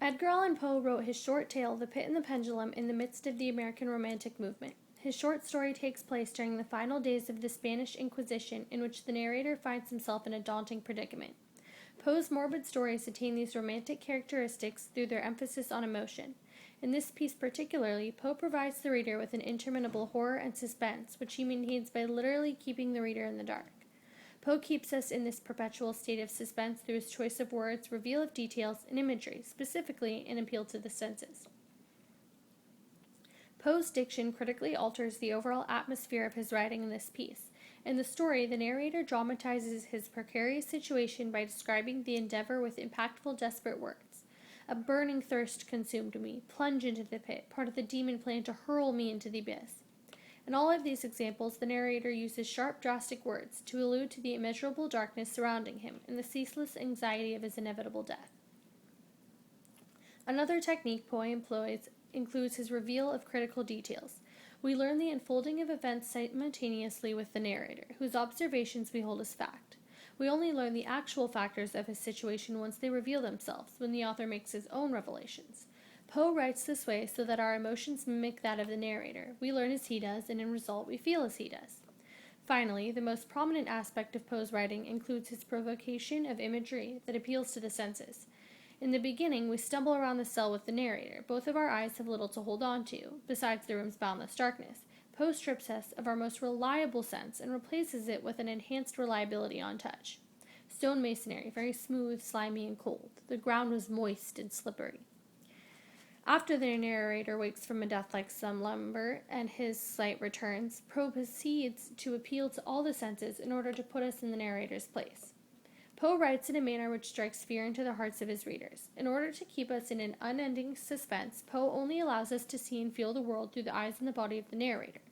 Edgar Allan Poe wrote his short tale, The Pit and the Pendulum, in the midst of the American Romantic movement. His short story takes place during the final days of the Spanish Inquisition, in which the narrator finds himself in a daunting predicament. Poe's morbid stories attain these romantic characteristics through their emphasis on emotion. In this piece particularly, Poe provides the reader with an interminable horror and suspense, which he maintains by literally keeping the reader in the dark. Poe keeps us in this perpetual state of suspense through his choice of words, reveal of details, and imagery, specifically an appeal to the senses. Poe's diction critically alters the overall atmosphere of his writing in this piece. In the story, the narrator dramatizes his precarious situation by describing the endeavor with impactful, desperate words. A burning thirst consumed me. Plunge into the pit, part of the demon plan to hurl me into the abyss. In all of these examples, the narrator uses sharp, drastic words to allude to the immeasurable darkness surrounding him and the ceaseless anxiety of his inevitable death. Another technique Poe employs includes his reveal of critical details. We learn the unfolding of events simultaneously with the narrator, whose observations we hold as fact. We only learn the actual factors of his situation once they reveal themselves, when the author makes his own revelations. Poe writes this way so that our emotions mimic that of the narrator. We learn as he does, and in result we feel as he does. Finally, the most prominent aspect of Poe's writing includes his provocation of imagery that appeals to the senses. In the beginning, we stumble around the cell with the narrator. Both of our eyes have little to hold on to, besides the room's boundless darkness. Poe strips us of our most reliable sense and replaces it with an enhanced reliability on touch. Stone masonry, very smooth, slimy, and cold. The ground was moist and slippery. After the narrator wakes from a death-like slumber and his sight returns, Poe proceeds to appeal to all the senses in order to put us in the narrator's place. Poe writes in a manner which strikes fear into the hearts of his readers. In order to keep us in an unending suspense, Poe only allows us to see and feel the world through the eyes and the body of the narrator.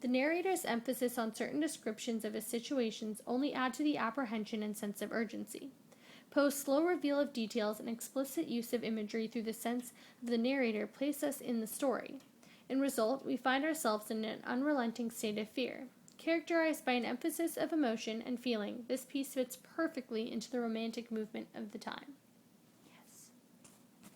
The narrator's emphasis on certain descriptions of his situations only add to the apprehension and sense of urgency. Poe's slow reveal of details and explicit use of imagery through the sense of the narrator place us in the story. In result, we find ourselves in an unrelenting state of fear. Characterized by an emphasis of emotion and feeling, this piece fits perfectly into the romantic movement of the time.